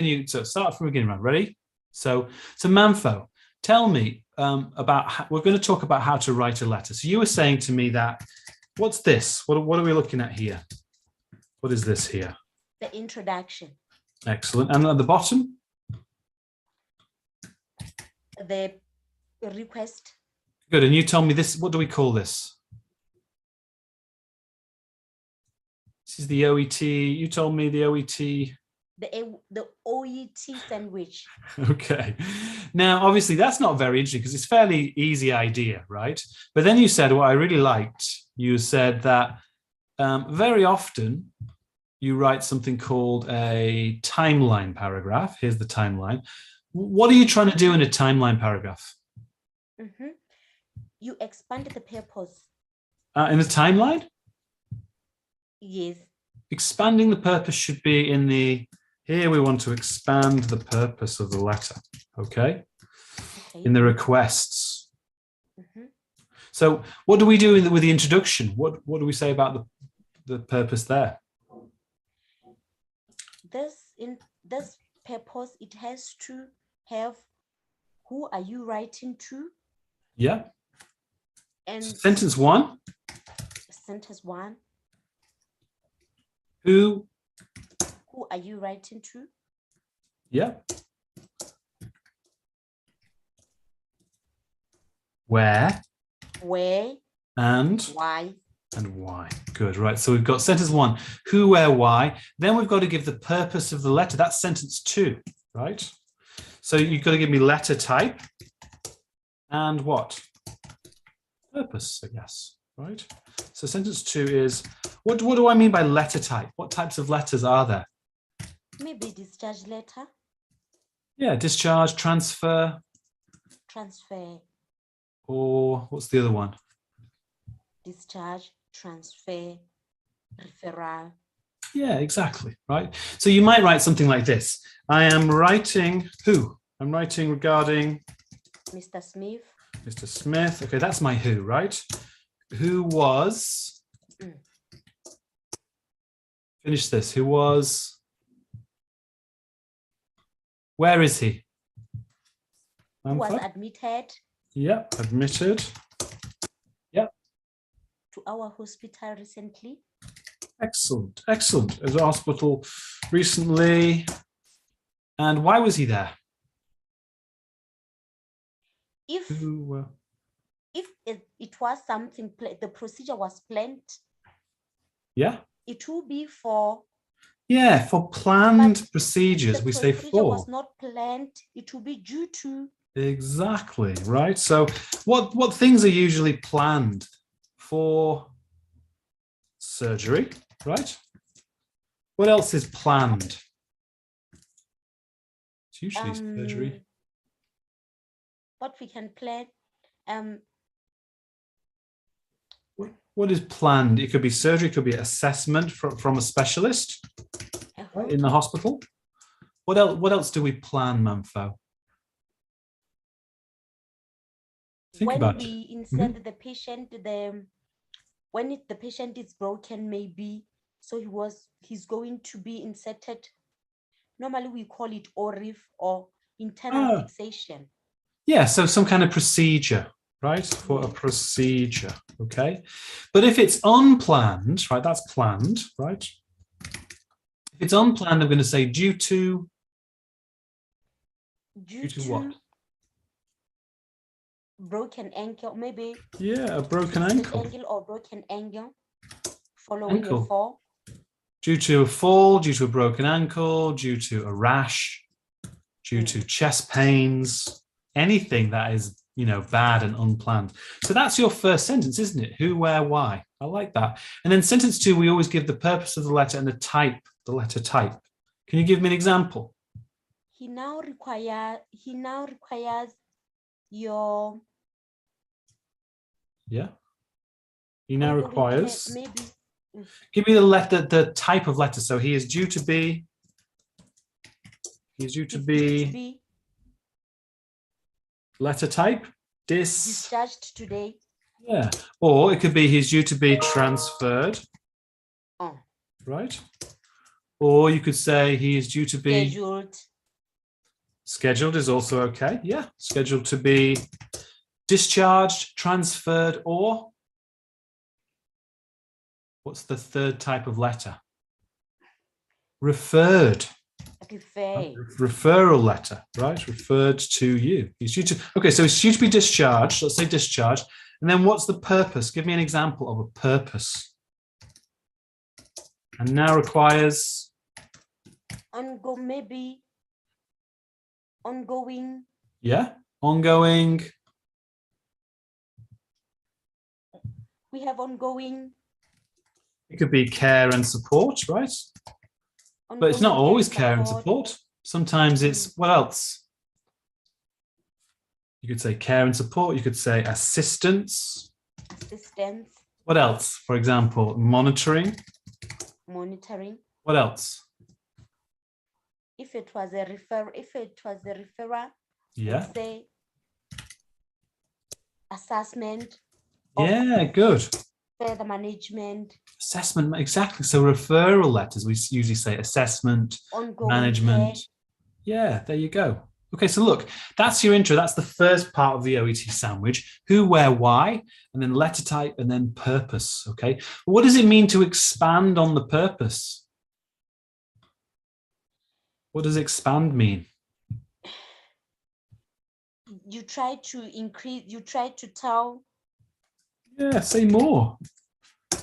continue. So start from the beginning, right? Ready? So Manfo, tell me we're going to talk about how to write a letter. So you were saying to me that, what's this? What are we looking at here? What is this here? The introduction. Excellent. And at the bottom? The request. Good. And you tell me this, what do we call this? This is the OET. You told me the OET. The Oet Sandwich. Okay. Now, obviously, that's not very interesting because it's a fairly easy idea, right? But then you said what I really liked. You said that very often you write something called a timeline paragraph. Here's the timeline. What are you trying to do in a timeline paragraph? Mm-hmm. You expand the purpose. In the timeline? Yes. Expanding the purpose should be in the, here we want to expand the purpose of the letter, okay? In the requests. Mm-hmm. So what do we do with the introduction? What do we say about the purpose there? In this purpose, it has to have who are you writing to? Yeah. And sentence one. Sentence one. Who are you writing to? Yeah. Where. And why. And why. Good, right. So we've got sentence one, who, where, why. Then we've got to give the purpose of the letter. That's sentence two, right? So you've got to give me letter type and what? Purpose, I guess, right? So sentence two is, what do I mean by letter type? What types of letters are there? Maybe discharge letter. Yeah, discharge, transfer. Transfer. Or what's the other one? Discharge, transfer, referral. Yeah, exactly, right? So you might write something like this. I am writing who? I'm writing regarding Mr. Smith. Mr. Smith. Okay, that's my who, right? Who was, finish this, who was, where is he? Who was admitted. Yep, admitted. Yep. To our hospital recently. Excellent, excellent. At the hospital recently. And why was he there? If it was something, the procedure was planned. Yeah. It will be for. Yeah, for planned procedures, we say for. If the procedure was not planned, it will be due to. Exactly, right? So what things are usually planned for? Surgery, right? What else is planned? It's usually surgery. What we can plan. What is planned? It could be surgery, it could be assessment from a specialist right, in the hospital. What else do we plan, Manfo? Think about it. When we insert the patient, when the patient is broken, maybe, so he's going to be inserted. Normally we call it ORIF or internal fixation. Yeah, so some kind of procedure, right? For a procedure, okay? But if it's unplanned, right, that's planned, right? If it's unplanned, I'm going to say due to what? Broken ankle, maybe. Yeah, a broken ankle. Or broken ankle following a fall. Due to a fall, due to a broken ankle, due to a rash, due to chest pains, anything that is, bad and unplanned. So that's your first sentence, isn't it? Who, where, why. I like that. And then sentence two, we always give the purpose of the letter and the type, the letter type. Can you give me an example? He now requires your. Yeah. He now requires. Maybe. Give me the type of letter. So he is due to be. He's due to be. Letter type. Discharged today. Yeah. Or it could be he's due to be transferred. Oh. Right. Or you could say he is due to be. Scheduled. Scheduled is also okay. Yeah, scheduled to be discharged, transferred, or what's the third type of letter? Referred. Refer. Referral letter, right? Referred to you. He's due to, okay, so it's due to be discharged. Let's say discharged. And then what's the purpose? Give me an example of a purpose. And now requires? Maybe ongoing. Yeah, ongoing. We have ongoing. It could be care and support, right? But it's not always care and support. Sometimes it's, what else? You could say care and support. You could say assistance. Assistance. What else? For example, monitoring. Monitoring. What else? If it was a referrer, Yeah. say assessment. Yeah, good. Further management. Assessment, exactly. So referral letters, we usually say assessment, ongoing management. Care. Yeah, there you go. Okay, so look, that's your intro. That's the first part of the OET sandwich. Who, where, why, and then letter type, and then purpose, okay? What does it mean to expand on the purpose? What does expand mean? You try to increase, you try to tell. Yeah, say more.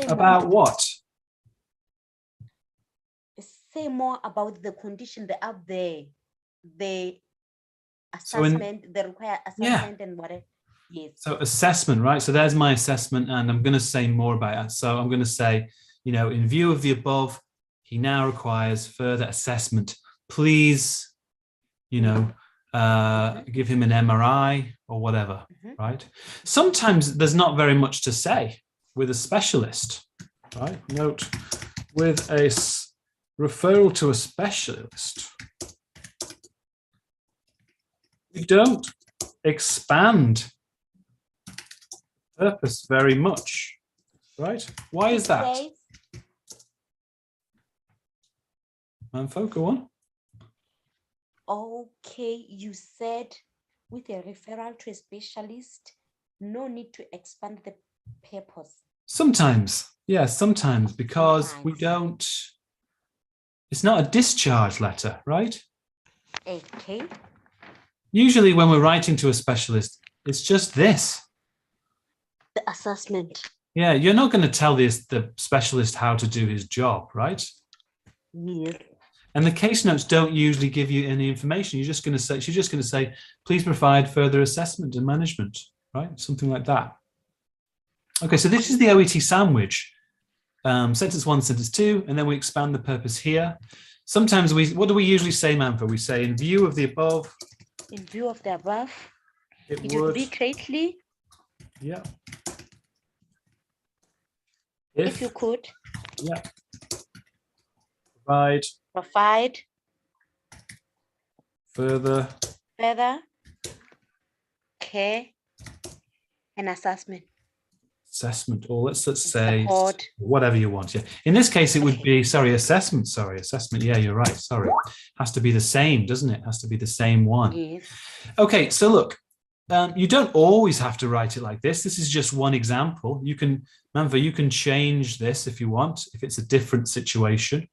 About what? Say more about the condition, the assessment, the required assessment, and whatever. Yes. So assessment, right? So there's my assessment, and I'm going to say more about it. So I'm going to say, you know, in view of the above, he now requires further assessment. Please, you know, give him an MRI or whatever, right? Sometimes there's not very much to say with a specialist, right? Note, with a referral to a specialist, we don't expand purpose very much, right? Why is that? Manfo, go on. Okay, you said with a referral to a specialist, no need to expand the purpose. Sometimes, yeah, sometimes, because we don't, it's not a discharge letter, right? Okay. Usually when we're writing to a specialist, it's just this. The assessment. Yeah, you're not going to tell the specialist how to do his job, right? Yes. And the case notes don't usually give you any information. You're just going to say, she's just going to say, please provide further assessment and management, right? Something like that. Okay, so this is the OET sandwich. Sentence 1, sentence 2, and then we expand the purpose here. Sometimes what do we usually say, Manfo? We say, in view of the above. In view of the above, it would be greatly. Yeah. If you could. Yeah. Provide. Further. Care. And assessment. Assessment, or let's say support. Whatever you want. Yeah. In this case, it would be, assessment. Assessment. Yeah, you're right. Sorry. Has to be the same, doesn't it? Has to be the same one. Yes. Okay, so look, you don't always have to write it like this. This is just one example. You can, Manfo, you can change this if you want, if it's a different situation.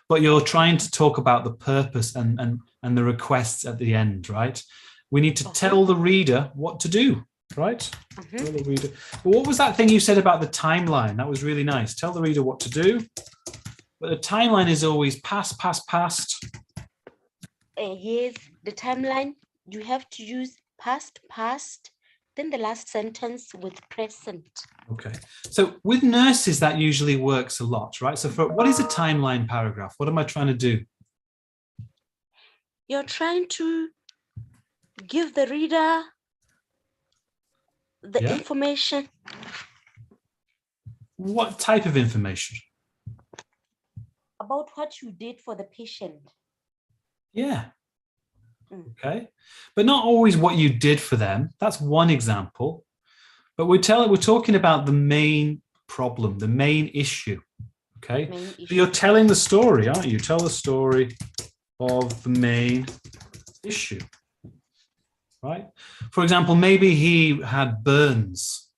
But you're trying to talk about the purpose and the requests at the end, right? We need to tell the reader what to do, right? Tell the reader. Well, what was that thing you said about the timeline? That was really nice. Tell the reader what to do. But the timeline is always past. Yes, the timeline, you have to use past, then the last sentence with present. Okay, so with nurses, that usually works a lot, right? So for what is a timeline paragraph? What am I trying to do? You're trying to give the reader the information. What type of information? About what you did for the patient. Yeah. Okay, but not always what you did for them. That's one example. But we're talking about the main problem, the main issue. Okay, so you're telling the story, aren't you? Tell the story of the main issue. right? For example, maybe he had burns,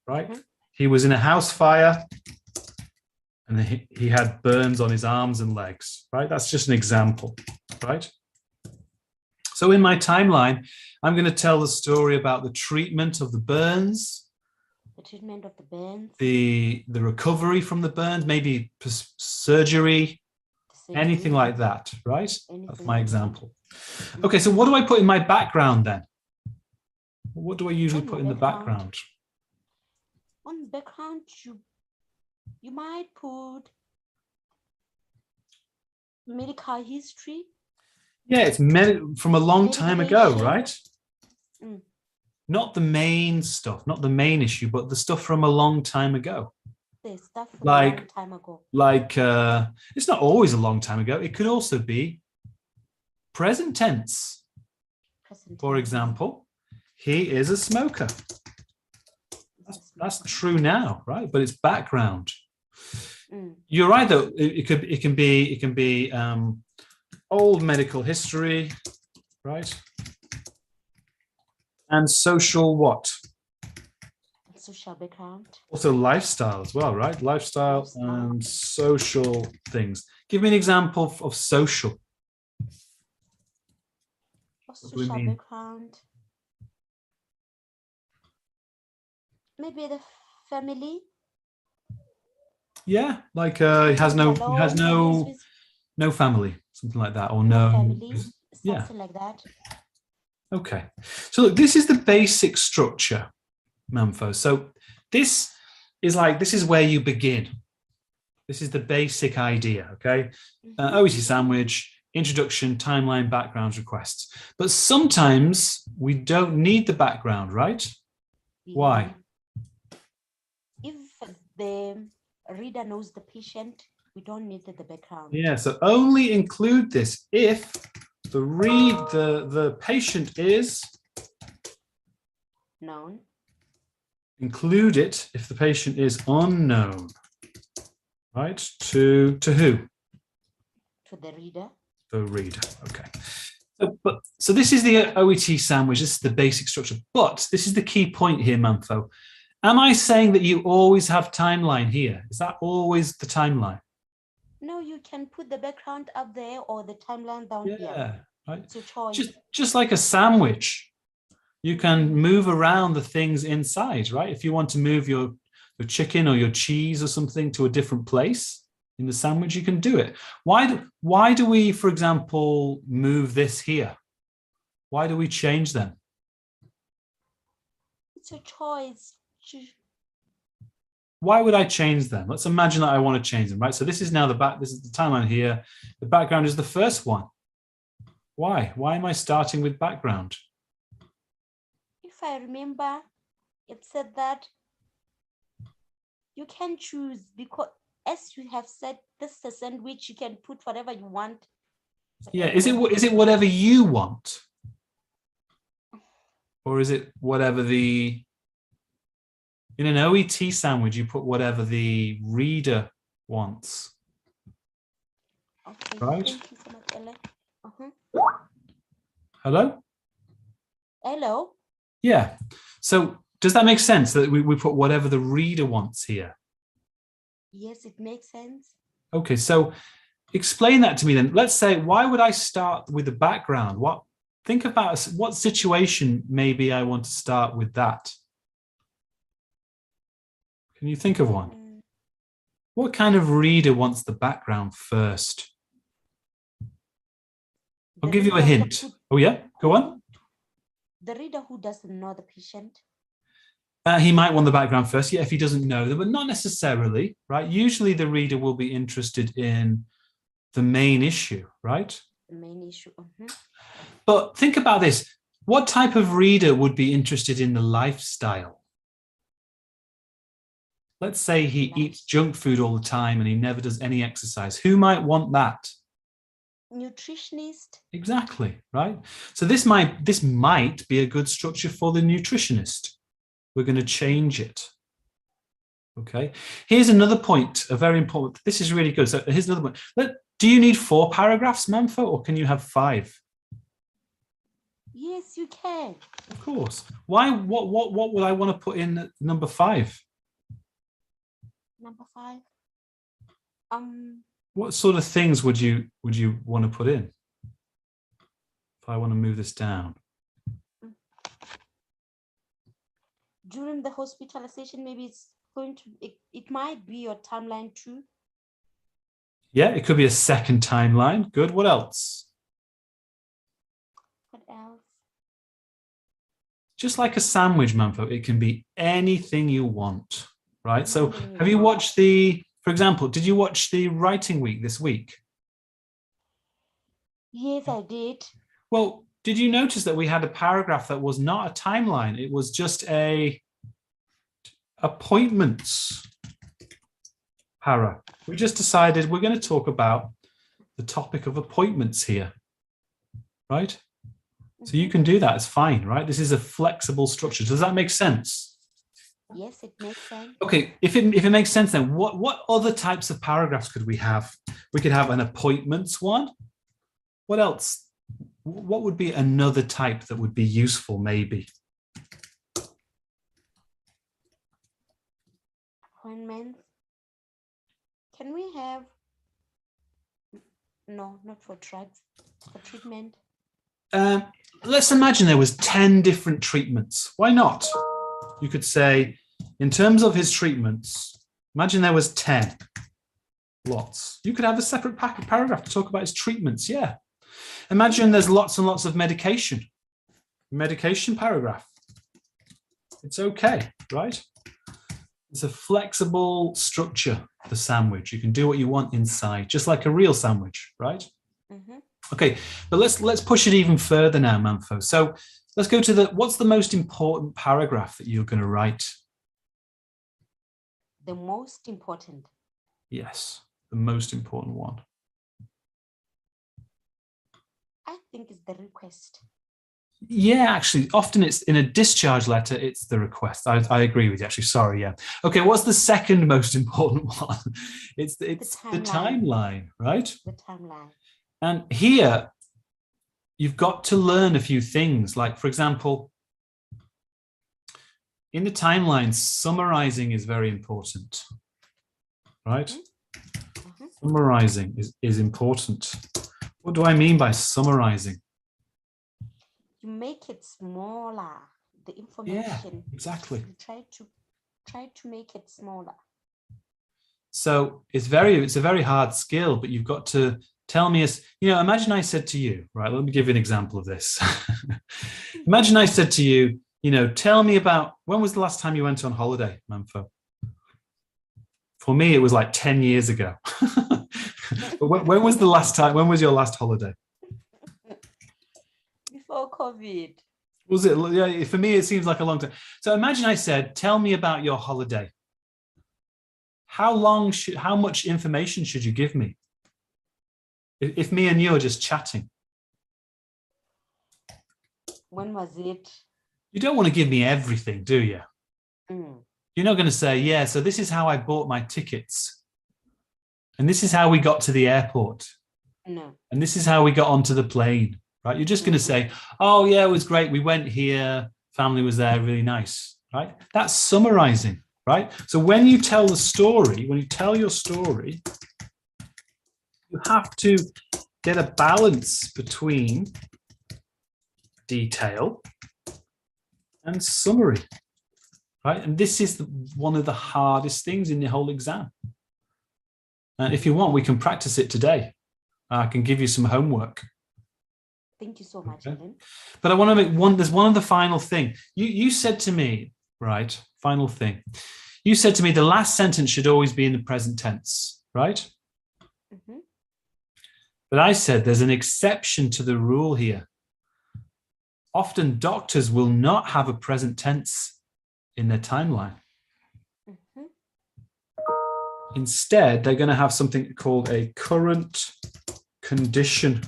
right? He was in a house fire and he had burns on his arms and legs, right? That's just an example, right? So in my timeline, I'm going to tell the story about the treatment of the burns, The treatment of the burns, the recovery from the burns, maybe surgery, anything like that, right? That's my example. Okay, so what do I put in my background then? What do I usually put in the background? On the background, you might put medical history. Yeah, it's from a long time ago, right? Not the main stuff, not the main issue, but the stuff from a long time ago. The stuff from a long time ago. Like, it's not always a long time ago. It could also be present tense. For example, he is a smoker. That's true now, right? But it's background. You're right, though. It can be old medical history, right? And social what? Social background. Also lifestyle as well, right? Lifestyle and social things. Give me an example of social. Social background. Maybe the family. Yeah, like he has no family, something like that, or no family, something like that. Okay, so look, this is the basic structure, Manfo. So this is where you begin. This is the basic idea. Okay, Oet Sandwich, introduction, timeline, backgrounds, requests. But sometimes we don't need the background, right? Yeah. Why? If the reader knows the patient, we don't need the background. Yeah, so only include this if the patient is known. Include it if the patient is unknown. Right? To who? To the reader. The reader. Okay. So this is the OET sandwich. This is the basic structure. But this is the key point here, Manfo. Am I saying that you always have timeline here? Is that always the timeline? No, you can put the background up there or the timeline down here. Yeah, right. It's your choice. Just like a sandwich, you can move around the things inside, right? If you want to move your chicken or your cheese or something to a different place in the sandwich, you can do it. Why do we, for example, move this here? Why do we change them? It's your choice. Why would I change them? Let's imagine that I want to change them, right? So this is now this is the timeline here. The background is the first one. Why? Why am I starting with background? If I remember, it said that you can choose because, as you have said, this is a sandwich, you can put whatever you want. Yeah, is it whatever you want? Or is it whatever in an OET sandwich, you put whatever the reader wants. Okay, right? Thank you so much, Ella. Hello? Hello? Yeah. So does that make sense that we put whatever the reader wants here? Yes, it makes sense. Okay, so explain that to me then. Let's say, why would I start with the background? Think about what situation maybe I want to start with that. Can you think of one? What kind of reader wants the background first? I'll give you a hint. Oh yeah, go on. The reader who doesn't know the patient. He might want the background first, yeah, if he doesn't know them, but not necessarily, right? Usually the reader will be interested in the main issue, right? The main issue. But think about this. What type of reader would be interested in the lifestyle? Let's say he eats junk food all the time and he never does any exercise. Who might want that? Nutritionist. Exactly, right? So this might be a good structure for the nutritionist. We're going to change it. Okay. Here's another point, a very important. This is really good. So here's another one. Do you need 4 paragraphs, Manfo, or can you have 5? Yes, you can. Of course. Why? What would I want to put in at number 5? Number 5. What sort of things would you want to put in? If I want to move this down. During the hospitalization, maybe it's going to, it might be your timeline too. Yeah, it could be a second timeline. Good. What else? What else? Just like a sandwich, Manfo, it can be anything you want, right? So Anything you have you want. watched for example, did you watch the writing week this week? Yes, I did. Well, did you notice that we had a paragraph that was not a timeline? It was just a appointments para. We just decided we're going to talk about the topic of appointments here, right? So you can do that. It's fine, right? This is a flexible structure. Does that make sense? Yes, it makes sense. Okay, if it makes sense, then what other types of paragraphs could we have? We could have an appointments one. What else? What would be another type that would be useful, maybe? Appointments. Can we have, no, not for drugs, for treatment? Let's imagine there was 10 different treatments. Why not? You could say, in terms of his treatments, imagine there was 10. Lots. You could have a separate paragraph to talk about his treatments. Yeah. Imagine there's lots and lots of medication. Medication paragraph. It's okay, right? It's a flexible structure, the sandwich. You can do what you want inside, just like a real sandwich, right? Mm-hmm. Okay, but let's push it even further now, Manfo. So let's go to what's the most important paragraph that you're going to write? The most important. Yes, the most important one. I think it's the request. Yeah, actually, often it's in a discharge letter, it's the request. I agree with you, actually. Sorry, yeah. Okay, what's the second most important one? It's the timeline, right? The timeline. And here, you've got to learn a few things. Like, for example, in the timeline, summarizing is very important, right? Mm-hmm. Summarizing is important. What do I mean by summarizing? You make it smaller, the information. Yeah, exactly. You try to make it smaller. So it's a very hard skill, but you've got to tell me, imagine I said to you, right, let me give you an example of this. Imagine I said to you, tell me about, when was the last time you went on holiday, Manfo? For me, it was like 10 years ago. But when was your last holiday? Before COVID. Was it? Yeah, for me, it seems like a long time. So imagine I said, tell me about your holiday. How much information should you give me? If me and you are just chatting. When was it? You don't want to give me everything, do you? Mm. You're not going to say, yeah, so this is how I bought my tickets. And this is how we got to the airport. No. And this is how we got onto the plane, right? You're just going to say, oh, yeah, it was great. We went here. Family was there. Really nice, right? That's summarizing, right? So when you tell your story, you have to get a balance between detail and summary, right? And this is one of the hardest things in the whole exam. And if you want, we can practice it today. I can give you some homework. Thank you so much, Okay. Ellen. But I want to make there's one other final thing. You said to me, right, final thing. You said to me the last sentence should always be in the present tense, right? Mm-hmm. But I said there's an exception to the rule here. Often doctors will not have a present tense in their timeline. Mm-hmm. Instead, they're going to have something called a current condition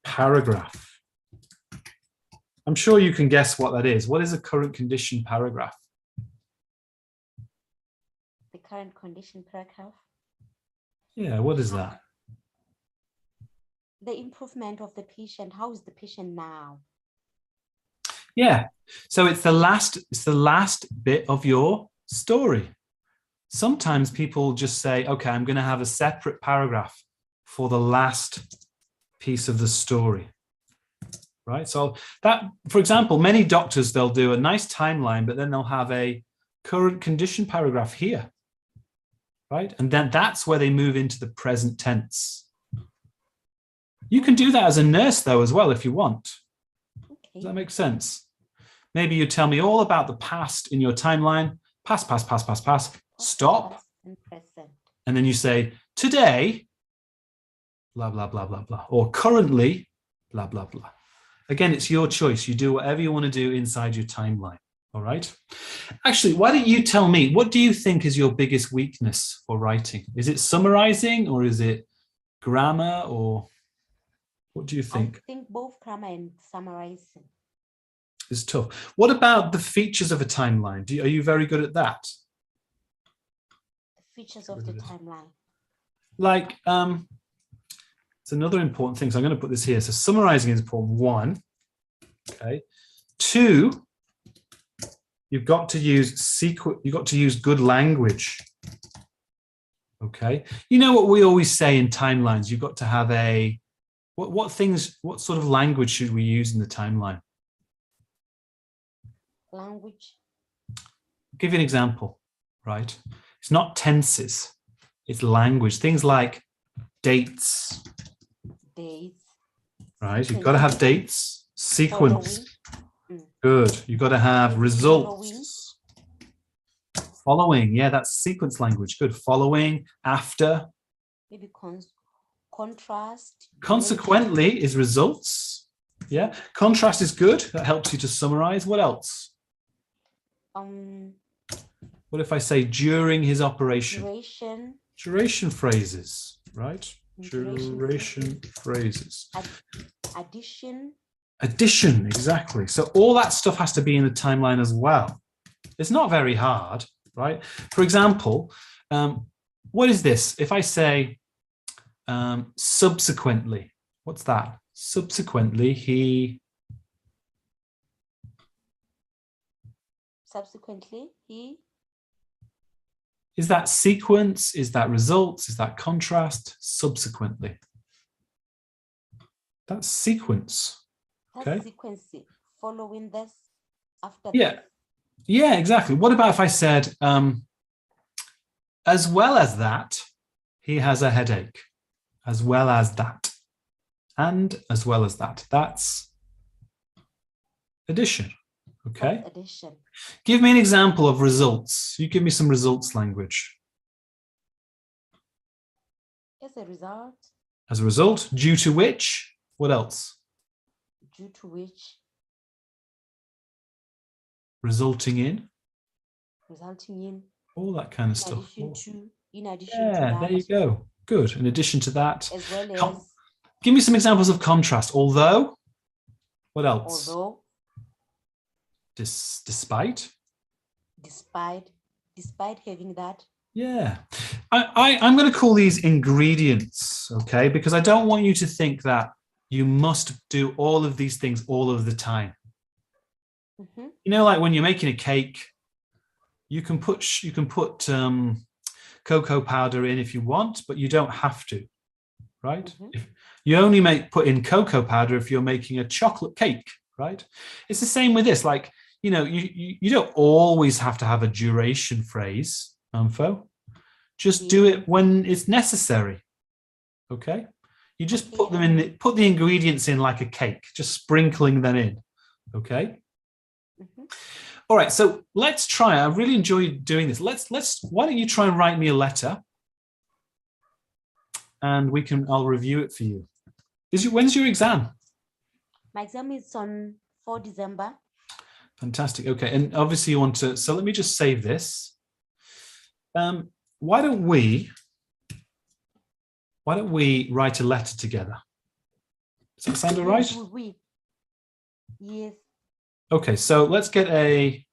paragraph. I'm sure you can guess what that is. What is a current condition paragraph? The current condition paragraph. Yeah, what is that? The improvement of the patient. How is the patient now? Yeah. So it's the last bit of your story. Sometimes people just say, okay, I'm going to have a separate paragraph for the last piece of the story. Right. So that, for example, many doctors, they'll do a nice timeline, but then they'll have a current condition paragraph here. Right. And then that's where they move into the present tense. You can do that as a nurse, though, as well, if you want. Okay. Does that make sense? Maybe you tell me all about the past in your timeline. Past, stop. Past and present. And then you say, today, blah, blah, blah, blah, blah. Or currently, blah, blah, blah. Again, it's your choice. You do whatever you want to do inside your timeline. All right. Actually, why don't you tell me, what do you think is your biggest weakness for writing? Is it summarizing or is it grammar, or what do you think? I think both grammar and summarizing. It's tough. What about the features of a timeline? Are you very good at that? The features of the timeline. Like, it's another important thing. So I'm going to put this here. So summarizing is important. 1. Okay. 2, you've got to use you've got to use good language. Okay. You know what we always say in timelines? You've got to have a what sort of language should we use in the timeline? Language. I'll give you an example, right? It's not tenses, it's language. Things like dates. Dates. Right? You've got to have dates, sequence. Good. You've got to have results. Following. Yeah, that's sequence language. Good. Following, after. Maybe contrast. Consequently is results. Yeah. Contrast is good. That helps you to summarize. What else? What if I say during his operation? Duration phrases, right? Duration phrases. Addition, exactly. So all that stuff has to be in the timeline as well. It's not very hard, right? For example, what is this? If I say subsequently, what's that? Subsequently, he... Subsequently, he... Is that sequence? Is that results? Is that contrast? Subsequently. That's sequence. That's okay. Sequence following this, after yeah. this. Yeah, exactly. What about if I said, as well as that, he has a headache. As well as that. And as well as that. That's addition. Okay. That's addition. Give me an example of results. You give me some results language. As a result. As a result, due to which? What else? Due to which? Resulting in? Resulting in. All that kind of stuff. In addition to that. There you go. Good. In addition to that. As well as. Give me some examples of contrast. Although. What else? Although. Despite having that. Yeah. I'm going to call these ingredients, okay? Because I don't want you to think that you must do all of these things all of the time. Mm-hmm. You know, like when you're making a cake, you can put cocoa powder in if you want, but you don't have to, right? Mm-hmm. You only put in cocoa powder if you're making a chocolate cake, right? It's the same with this. Like, you know, you don't always have to have a duration phrase, Anfo. Just do it when it's necessary. Okay? You just put them in, put the ingredients in like a cake, just sprinkling them in. Okay? Mm-hmm. All right, so let's try. I really enjoyed doing this. Why don't you try and write me a letter? And I'll review it for you. When's your exam? My exam is on 4 December. Fantastic. Okay. And obviously you want to, so let me just save this. Why don't we write a letter together? Does that sound all right? Yes. Okay. So let's get a